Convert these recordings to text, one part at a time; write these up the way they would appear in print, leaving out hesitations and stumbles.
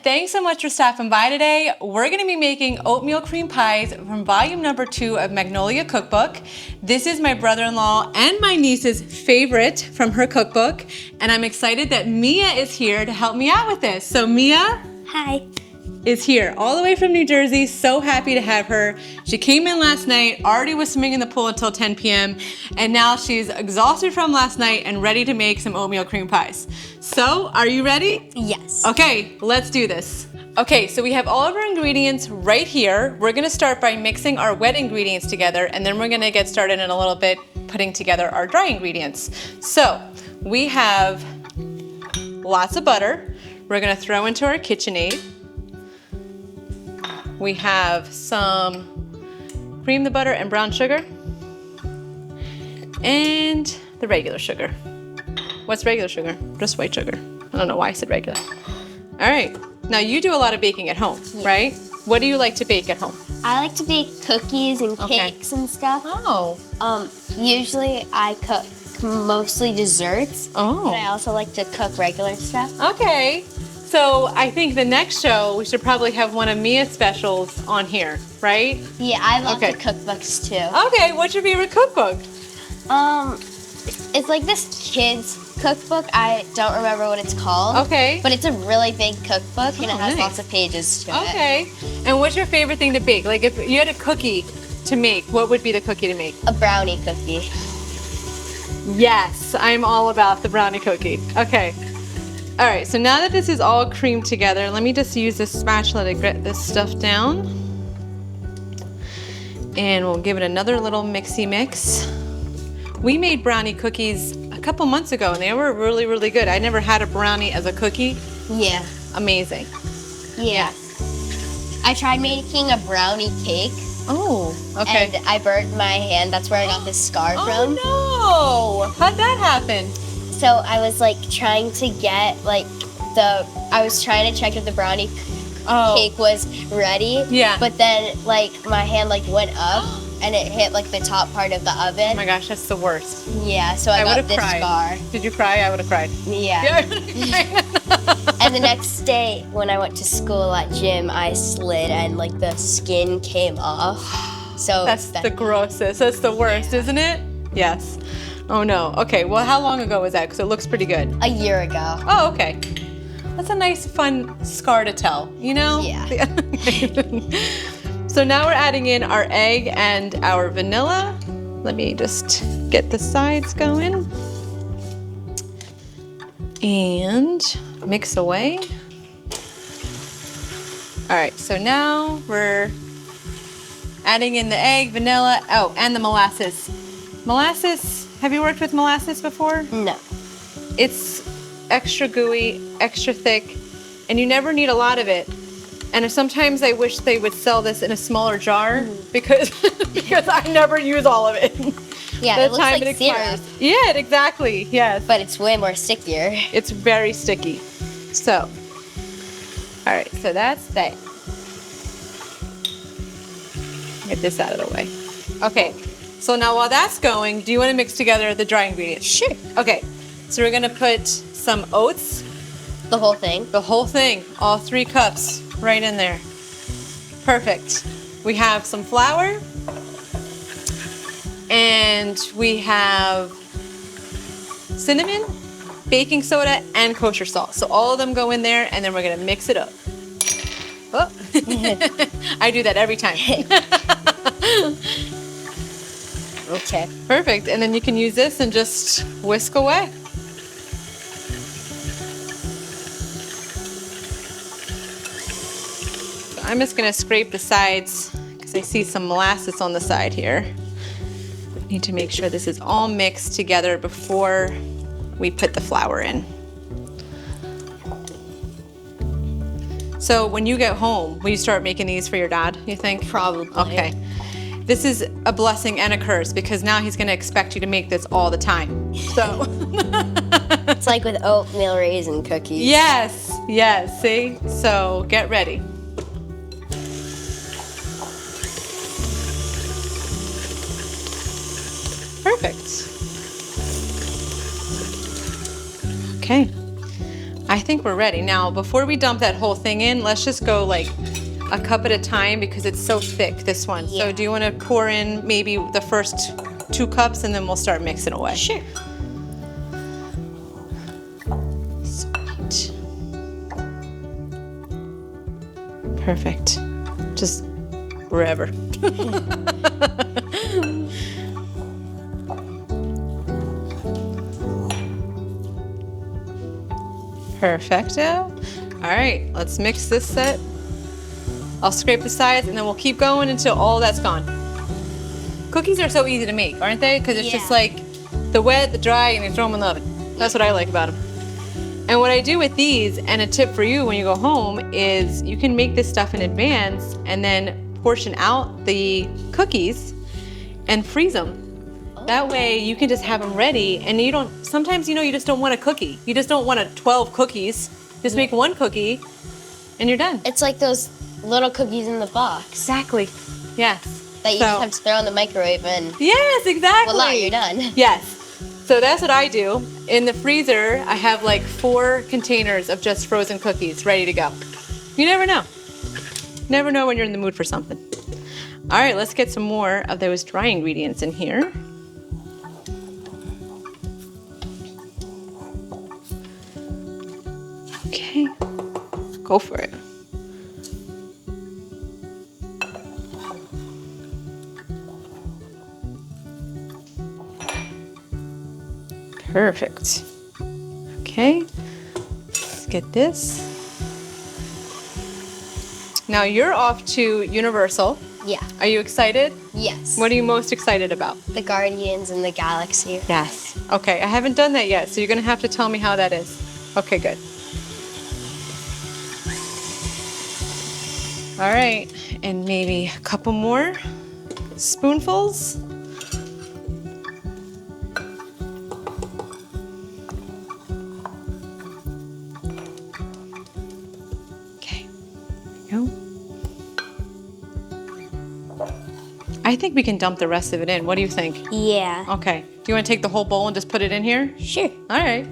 thanks so much for stopping by today. We're gonna be making oatmeal cream pies from volume number 2 of Magnolia Cookbook. This is my brother-in-law and my niece's favorite from her cookbook, and I'm excited that Mia is here to help me out with this. So Mia. Hi. Is here all the way from New Jersey. So happy to have her. She came in last night, already was swimming in the pool until 10 p.m. and now she's exhausted from last night and ready to make some oatmeal cream pies. So, are you ready? Yes. Okay, let's do this. Okay, so we have all of our ingredients right here. We're gonna start by mixing our wet ingredients together, and then we're gonna get started in a little bit putting together our dry ingredients. So, we have lots of butter. We're gonna throw into our KitchenAid. We have some cream the butter and brown sugar and the regular sugar. What's regular sugar? Just white sugar. I don't know why I said regular. All right, now you do a lot of baking at home, right? What do you like to bake at home? I like to bake cookies and cakes and stuff. Oh. Usually I cook mostly desserts. Oh. But I also like to cook regular stuff. Okay. So I think the next show, we should probably have one of Mia's specials on here, right? Yeah, I love the cookbooks too. Okay, what's your favorite cookbook? It's like this kid's cookbook. I don't remember what it's called. Okay. But it's a really big cookbook and it has nice. lots of pages to it. Okay. And what's your favorite thing to bake? Like if you had a cookie to make, what would be the cookie to make? A brownie cookie. Yes, I'm all about the brownie cookie. Okay. All right, so now that this is all creamed together, let me just use this spatula to get this stuff down. And we'll give it another little mixy mix. We made brownie cookies a couple months ago and they were really, really good. I never had a brownie as a cookie. Yeah. Amazing. Yeah. I tried making a brownie cake. Oh, okay. And I burnt my hand. That's where I got this scar from. Oh no! How'd that happen? So I was like trying to get I was trying to check if the brownie cake was ready. Yeah. But then like my hand went up and it hit the top part of the oven. Oh my gosh, that's the worst. Yeah, so I got this scar. Did you cry? I would have cried. Yeah. And the next day when I went to school at gym, I slid and the skin came off. So that's the grossest. That's the worst, isn't it? Yes. Oh no. Okay, well how long ago was that? Because it looks pretty good. A year ago. Oh, okay. That's a nice, fun scar to tell, you know? Yeah. So now we're adding in our egg and our vanilla. Let me just get the sides going. And mix away. All right, so now we're adding in the egg, vanilla, and the molasses. Molasses, have you worked with molasses before? No. It's extra gooey, extra thick, and you never need a lot of it. And sometimes I wish they would sell this in a smaller jar because I never use all of it. Yeah, it looks like syrup. Yeah, exactly, yes. But it's way more stickier. It's very sticky. So, all right, so that's that. Get this out of the way. Okay. So now while that's going, do you want to mix together the dry ingredients? Sure. Okay, so we're gonna put some oats. The whole thing? The whole thing, all 3 cups, right in there. Perfect. We have some flour. And we have cinnamon, baking soda, and kosher salt. So all of them go in there, and then we're gonna mix it up. Oh. I do that every time. Okay. Perfect, and then you can use this and just whisk away. So I'm just gonna scrape the sides because I see some molasses on the side here. Need to make sure this is all mixed together before we put the flour in. So when you get home, will you start making these for your dad, you think? Probably. Okay. This is a blessing and a curse because now he's gonna expect you to make this all the time. So. It's like with oatmeal raisin cookies. Yes, yes, see? So get ready. Perfect. Okay. I think we're ready. Now, before we dump that whole thing in, let's just go like a cup at a time because it's so thick, this one. Yeah. So do you want to pour in maybe the first 2 cups and then we'll start mixing away? Sure. Sweet. Perfect. Just wherever. Perfecto. All right, let's mix this set. I'll scrape the sides and then we'll keep going until all that's gone. Cookies are so easy to make, aren't they? Because it's just like the wet, the dry, and you throw them in the oven. That's what I like about them. And what I do with these, and a tip for you when you go home, is you can make this stuff in advance and then portion out the cookies and freeze them. That way you can just have them ready and you don't, sometimes you just don't want a cookie. You just don't want 12 cookies. Just make 1 cookie and you're done. It's like those little cookies in the box. Exactly. Yes. That you just have to throw in the microwave and yes, exactly. voila, you're done. Yes. So that's what I do. In the freezer, I have like 4 containers of just frozen cookies ready to go. You never know. Never know when you're in the mood for something. All right, let's get some more of those dry ingredients in here. Okay, go for it. Perfect. Okay, let's get this. Now you're off to Universal. Yeah. Are you excited? Yes. What are you most excited about? The Guardians and the Galaxy. Yes. Okay, I haven't done that yet, so you're gonna have to tell me how that is. Okay, good. All right, and maybe a couple more spoonfuls. Okay, there you go. I think we can dump the rest of it in. What do you think? Yeah. Okay. Do you want to take the whole bowl and just put it in here? Sure. All right.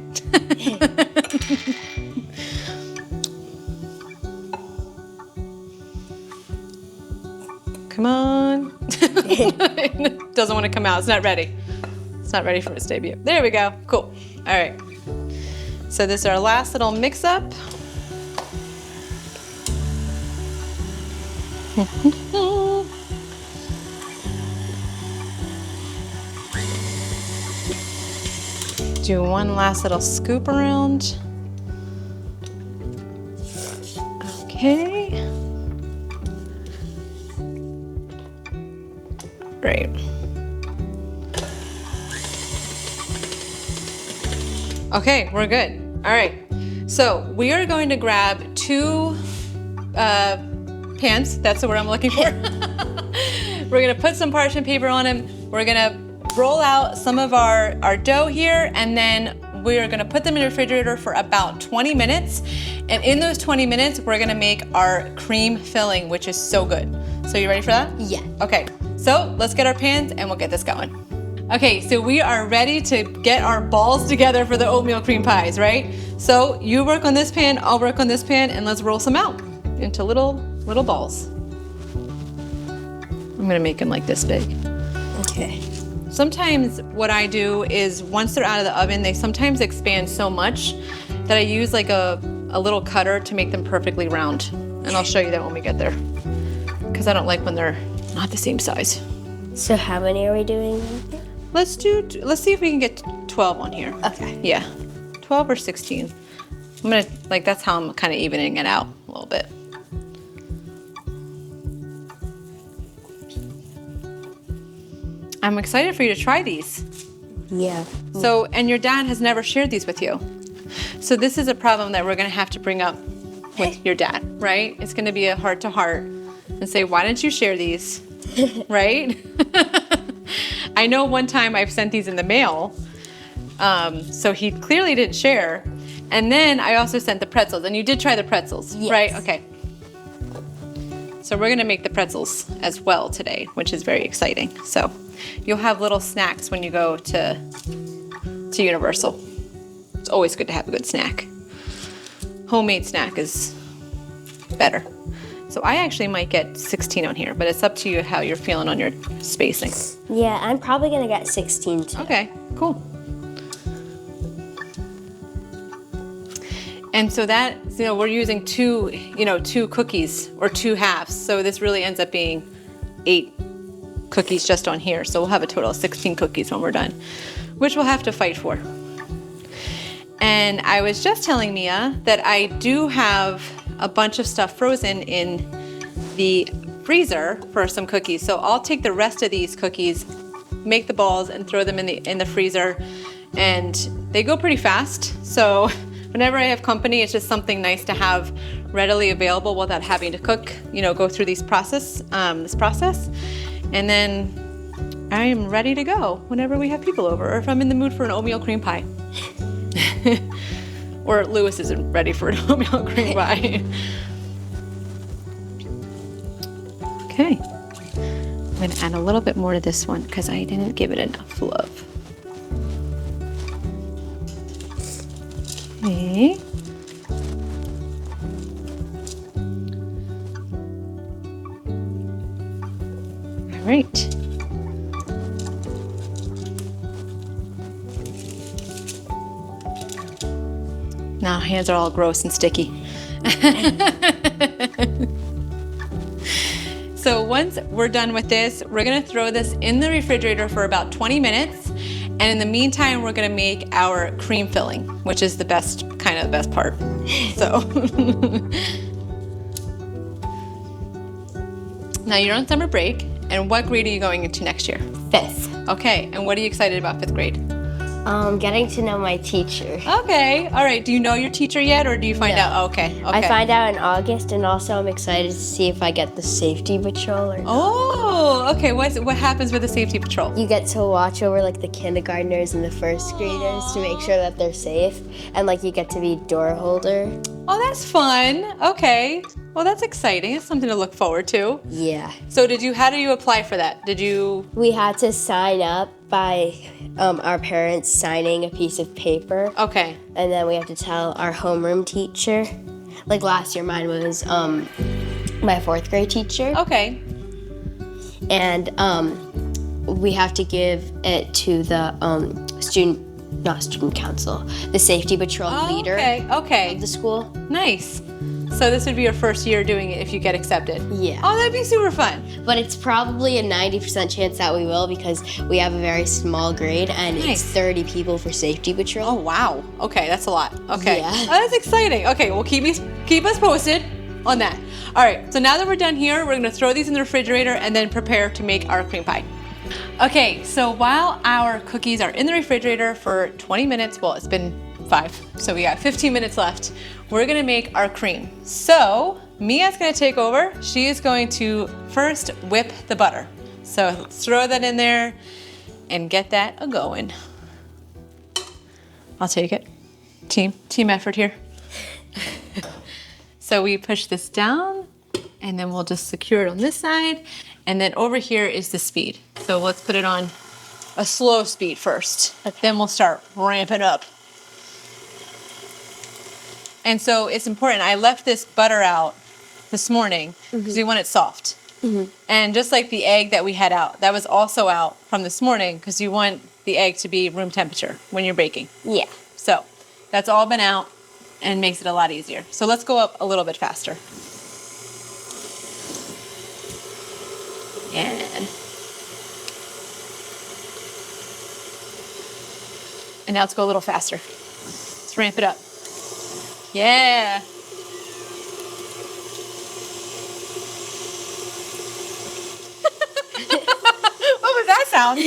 Come on. Doesn't want to come out. It's not ready. It's not ready for its debut. There we go. Cool. All right. So this is our last little mix up. Do one last little scoop around. Okay. Great. Okay, we're good. All right. So we are going to grab 2 pans. That's the word I'm looking for. We're gonna put some parchment paper on them. We're gonna roll out some of our dough here, and then we're gonna put them in the refrigerator for about 20 minutes. And in those 20 minutes, we're gonna make our cream filling, which is so good. So you ready for that? Yeah. Okay, so let's get our pans and we'll get this going. Okay, so we are ready to get our balls together for the oatmeal cream pies, right? So you work on this pan, I'll work on this pan, and let's roll some out into little balls. I'm gonna make them like this big. Okay. Sometimes what I do is once they're out of the oven, they sometimes expand so much that I use like a little cutter to make them perfectly round. And I'll show you that when we get there. Because I don't like when they're not the same size. So how many are we doing? Let's see if we can get 12 on here. Okay. Yeah, 12 or 16. I'm gonna, that's how I'm kind of evening it out a little bit. I'm excited for you to try these. Yeah. So, and your dad has never shared these with you. So this is a problem that we're gonna have to bring up with your dad, right? It's gonna be a heart-to-heart and say, why didn't you share these, right? I know one time I've sent these in the mail, so he clearly didn't share. And then I also sent the pretzels, and you did try the pretzels, yes. Right? Okay. So we're gonna make the pretzels as well today, which is very exciting. So you'll have little snacks when you go to Universal. It's always good to have a good snack. homemade snack is better. So I actually might get 16 on here, but it's up to you how you're feeling on your spacing. Yeah, I'm probably gonna get 16 too. Okay, cool. And so that, we're using two cookies or 2 halves. So this really ends up being 8 cookies just on here. So we'll have a total of 16 cookies when we're done, which we'll have to fight for. And I was just telling Mia that I do have a bunch of stuff frozen in the freezer for some cookies. So I'll take the rest of these cookies, make the balls, and throw them in the freezer. And they go pretty fast. So whenever I have company, it's just something nice to have readily available without having to cook, go through this process. And then I am ready to go whenever we have people over, or if I'm in the mood for an oatmeal cream pie. Or Lewis isn't ready for an oatmeal cream pie. Okay. I'm gonna add a little bit more to this one because I didn't give it enough love. Okay. All right. Now hands are all gross and sticky. So once we're done with this, we're gonna throw this in the refrigerator for about 20 minutes. And in the meantime, we're gonna make our cream filling, which is the best part. So now you're on summer break, and what grade are you going into next year? 5th. Okay, and what are you excited about 5th grade? Getting to know my teacher. Okay, all right. Do you know your teacher yet, or do you find out? Okay. I find out in August, and also I'm excited to see if I get the safety patrol or not. Oh, okay. What happens with the safety patrol? You get to watch over like the kindergartners and the first graders to make sure that they're safe, and like you get to be door holder. Oh, that's fun. Okay. Well, that's exciting. It's something to look forward to. Yeah. So how do you apply for that? We had to sign up by our parents signing a piece of paper. Okay. And then we have to tell our homeroom teacher. Like last year, mine was my 4th grade teacher. Okay. And we have to give it to the not student council, the safety patrol leader Okay. of the school. Nice. So this would be your first year doing it if you get accepted? Yeah. Oh, that'd be super fun. But it's probably a 90% chance that we will because we have a very small grade and it's 30 people for safety patrol. Oh, wow. Okay, that's a lot. Okay. Yeah. Oh, that's exciting. Okay, well, keep us posted on that. All right, so now that we're done here, we're gonna throw these in the refrigerator and then prepare to make our cream pie. Okay, so while our cookies are in the refrigerator for 20 minutes, well, it's been 5, so we got 15 minutes left, we're gonna make our cream. So Mia's gonna take over. She is going to first whip the butter. So let's throw that in there and get that a-going. I'll take it. Team effort here. So we push this down and then we'll just secure it on this side. And then over here is the speed. So let's put it on a slow speed first. Okay. Then we'll start ramping up. And so it's important. I left this butter out this morning because we want it soft. And just like the egg that we had out, that was also out from this morning because you want the egg to be room temperature when you're baking. Yeah. So that's all been out and makes it a lot easier. So let's go up a little bit faster. And now let's go a little faster. Let's ramp it up. Yeah. What was that sound?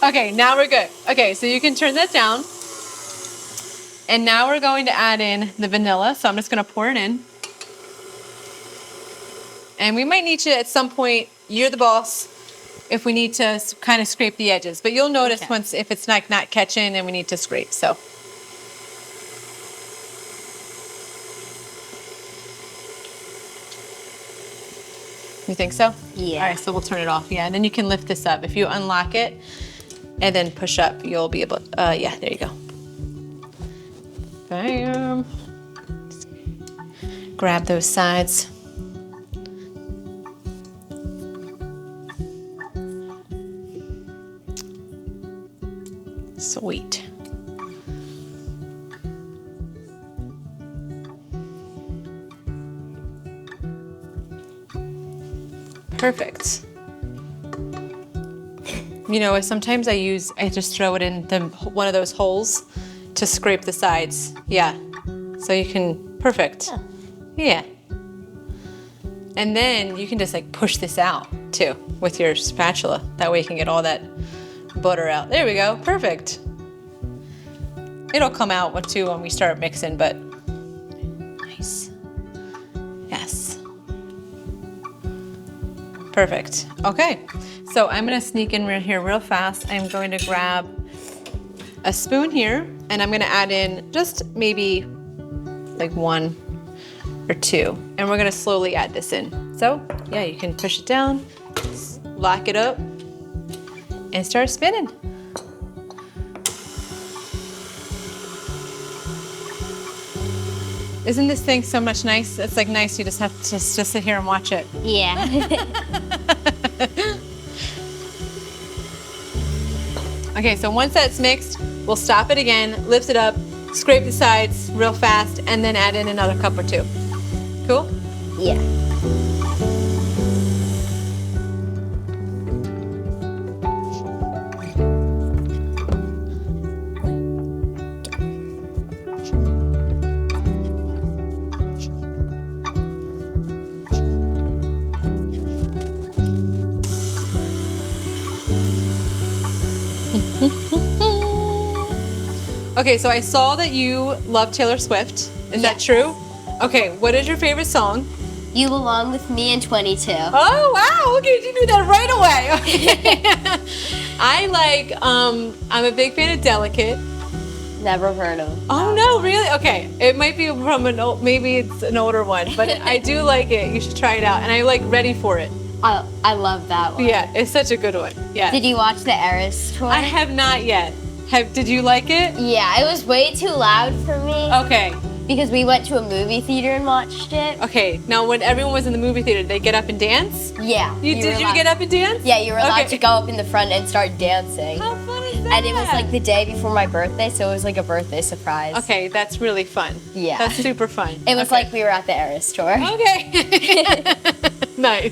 Okay, now we're good. Okay, so you can turn that down. And now we're going to add in the vanilla. So I'm just going to pour it in. And we might need to, at some point, you're the boss, if we need to kind of scrape the edges. But you'll notice once if it's like not catching and we need to scrape. So. You think so? Yeah. All right, so we'll turn it off. Yeah, and then you can lift this up. If you unlock it and then push up, you'll be able, yeah, there you go. Bam. Grab those sides. Sweet. Perfect. You know, sometimes I just throw it in one of those holes to scrape the sides. Yeah. So you can, perfect. Yeah. And then you can just like push this out too with your spatula. That way you can get all that butter out. There we go, perfect. It'll come out too when we start mixing, but nice. Yes. Perfect. Okay, so I'm gonna sneak in right here real fast. I'm going to grab a spoon here, and I'm gonna add in just maybe like 1 or 2, and we're gonna slowly add this in. So yeah, you can push it down, lock it up, and start spinning. Isn't this thing so much nice? It's like nice, you just have to just sit here and watch it. Yeah. Okay, so once that's mixed, we'll stop it again, lift it up, scrape the sides real fast, and then add in another cup or 2. Cool? Yeah. Okay, so I saw that you love Taylor Swift. Is that true? Okay, what is your favorite song? You Belong with Me in 22. Oh, wow, okay, you knew that right away. Okay. I like, I'm a big fan of Delicate. Never heard of. Oh no, really? Okay, it might be from maybe it's an older one, but I do like it. You should try it out. And I like Ready for It. I love that one. Yeah, it's such a good one. Yeah. Did you watch the Eras tour? I have not yet. Did you like it? Yeah, it was way too loud for me. Okay. Because we went to a movie theater and watched it. Okay, now when everyone was in the movie theater, did they get up and dance? Yeah. Did you get up and dance? Yeah, you were allowed to go up in the front and start dancing. How fun is that? And it was like the day before my birthday, so it was like a birthday surprise. Okay, that's really fun. Yeah. That's super fun. It was like we were at the Eras tour. Okay. Nice.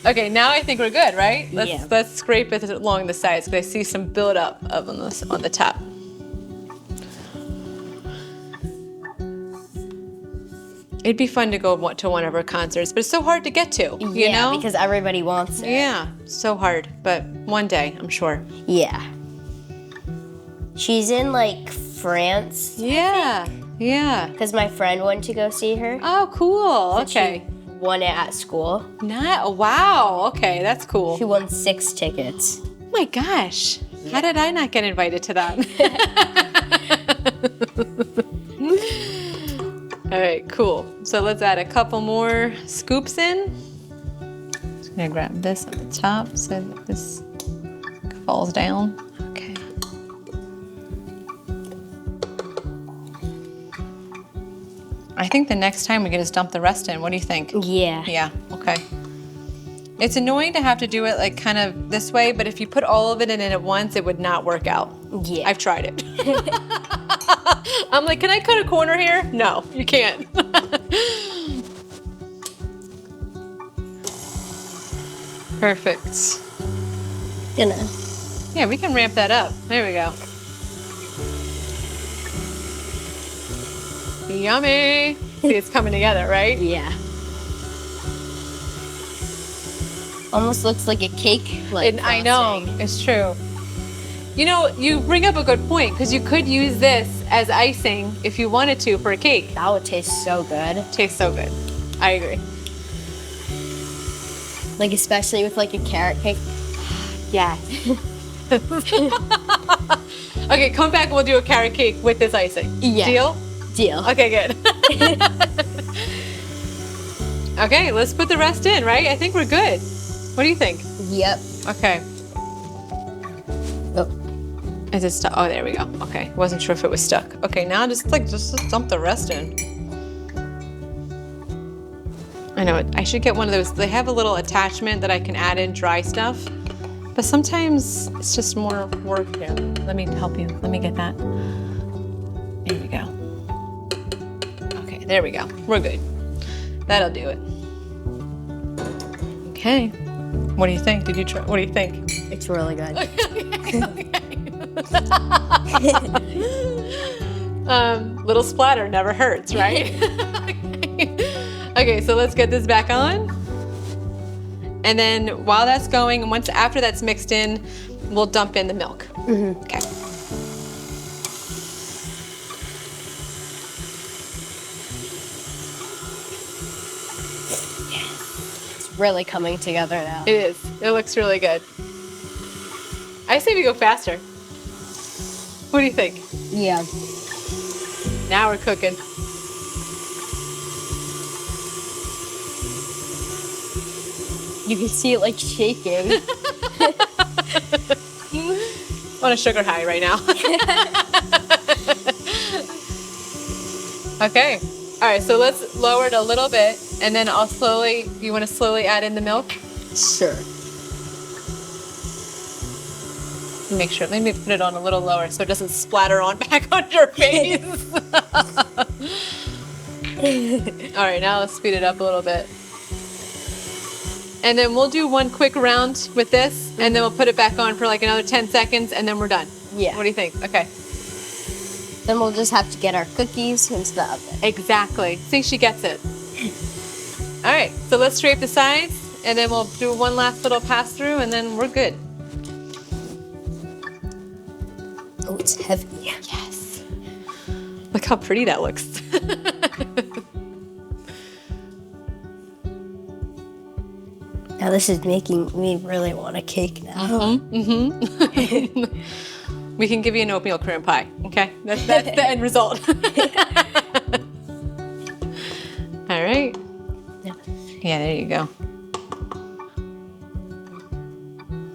Okay, now I think we're good, right? Let's scrape it along the sides because I see some buildup on the top. It'd be fun to go to one of her concerts, but it's so hard to get to, you know? Because everybody wants it. Yeah, so hard, but one day, I'm sure. Yeah. She's in like France. Yeah, yeah. Because my friend went to go see her. Oh, cool, okay. She won it at school. Wow, okay, that's cool. She won 6 tickets. Oh my gosh, how did I not get invited to that? All right, cool. So let's add a couple more scoops in. Just gonna grab this at the top so that this falls down. Okay. I think the next time we can just dump the rest in. What do you think? Yeah. Yeah, okay. It's annoying to have to do it like kind of this way, but if you put all of it in at once, it would not work out. Yeah. I've tried it. I'm like, can I cut a corner here? No, you can't. Perfect. Yeah, we can ramp that up. There we go. Yummy. See, it's coming together, right? Yeah. Almost looks like a cake. I know, it's true. You know, you bring up a good point because you could use this as icing if you wanted to for a cake. That would taste so good. Tastes so good. I agree. Like especially with like a carrot cake. Yeah. Okay, come back and we'll do a carrot cake with this icing. Yeah. Deal? Deal. Okay, good. Okay, let's put the rest in, right? I think we're good. What do you think? Yep. Okay. Oh. Is it stuck? Oh, there we go. Okay, wasn't sure if it was stuck. Okay, now just dump the rest in. I know I should get one of those. They have a little attachment that I can add in dry stuff, but sometimes it's just more work here. Let me help you. Let me get that. There we go. Okay, there we go. We're good. That'll do it. Okay. What do you think? Did you try? What do you think? It's really good. Little splatter never hurts, right? Okay, so let's get this back on. And then while that's going, and once after that's mixed in, we'll dump in the milk. Okay. It's really coming together now. It is. It looks really good. I say we go faster. What do you think? Yeah. Now we're cooking. You can see it like shaking. On a sugar high right now. Okay. All right, so let's lower it a little bit, and then I'll slowly, you want to slowly add in the milk? Sure. Make sure, maybe put it on a little lower so it doesn't splatter on back on your face. All right, now let's speed it up a little bit. And then we'll do one quick round with this, and then we'll put it back on for like another 10 seconds, and then we're done. Yeah. What do you think? Okay. Then we'll just have to get our cookies into the oven. Exactly. See, she gets it. All right, so let's scrape the sides, and then we'll do one last little pass through, and then we're good. Oh, it's heavy. Yes. Look how pretty that looks. Now this is making me really want a cake now. We can give you an oatmeal cream pie, okay? That's the end result. All right. Yeah, there you go.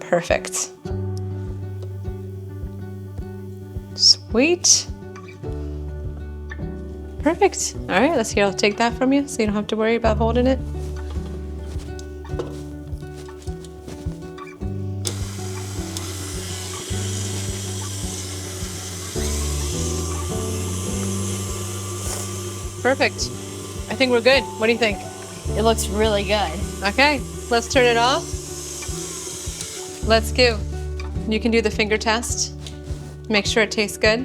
Perfect. Sweet. Perfect. All right, let's here. I'll take that from you so you don't have to worry about holding it. Perfect. I think we're good. What do you think? It looks really good. Okay, let's turn it off. Let's give, you can do the finger test. Make sure it tastes good.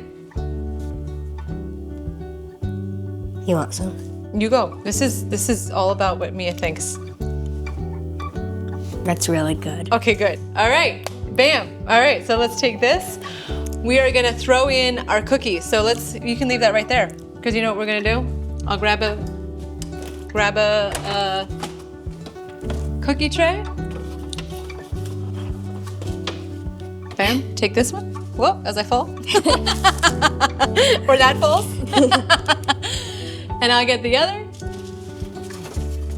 You want some? You go. This is all about what Mia thinks. That's really good. Okay, good. All right, bam. All right, so let's take this. We are gonna throw in our cookies. So you can leave that right there, because you know what we're gonna do? I'll grab a cookie tray. Bam, take this one. Whoa, as I fall. Or that falls. And I'll get the other.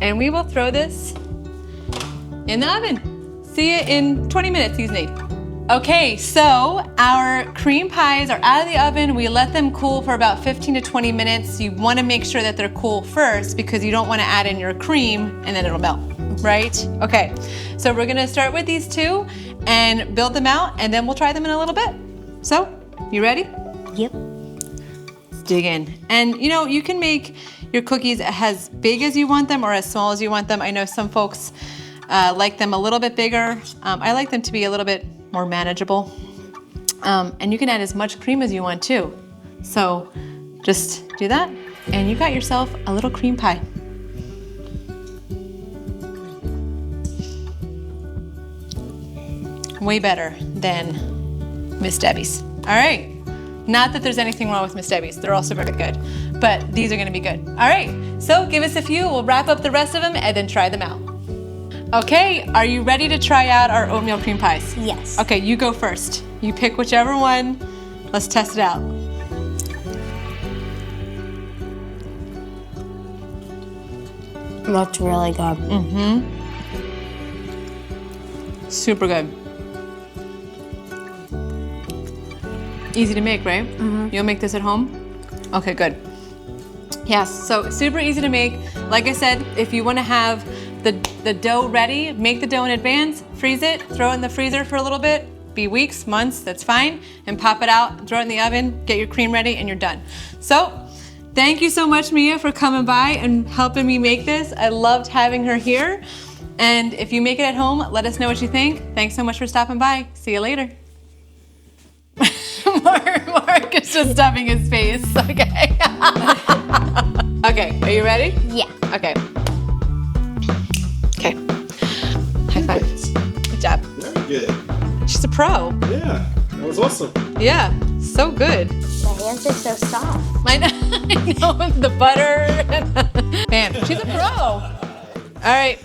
And we will throw this in the oven. See you in 20 minutes usually. Okay, so our cream pies are out of the oven. We let them cool for about 15 to 20 minutes. You wanna make sure that they're cool first because you don't wanna add in your cream and then it'll melt, right? Okay, so we're gonna start with these two and build them out, and then we'll try them in a little bit. So, you ready? Yep. Dig in. And you know, you can make your cookies as big as you want them or as small as you want them. I know some folks like them a little bit bigger. I like them to be a little bit more manageable. And you can add as much cream as you want too. So just do that and you got yourself a little cream pie. Way better than Miss Debbie's. All right. Not that there's anything wrong with Miss Debbie's. They're also very good, but these are gonna be good. All right, so give us a few. We'll wrap up the rest of them and then try them out. Okay, are you ready to try out our oatmeal cream pies? Yes. Okay, you go first. You pick whichever one. Let's test it out. That's really good. Mm-hmm. Super good. Easy to make, right? You'll make this at home? Okay, good. Yes, so super easy to make. Like I said, if you want to have the dough ready, make the dough in advance, freeze it, throw it in the freezer for a little bit, be weeks, months, that's fine, and pop it out, throw it in the oven, get your cream ready, and you're done. So, thank you so much, Mia, for coming by and helping me make this. I loved having her here. And if you make it at home, let us know what you think. Thanks so much for stopping by. See you later. Mark is just stuffing his face. Okay. Okay, are you ready? Yeah. Okay. Okay. High five. Good job. Very good. She's a pro. Yeah, that was awesome. Yeah, so good. My hands are so soft. I know, the butter. Man, she's a pro. All right.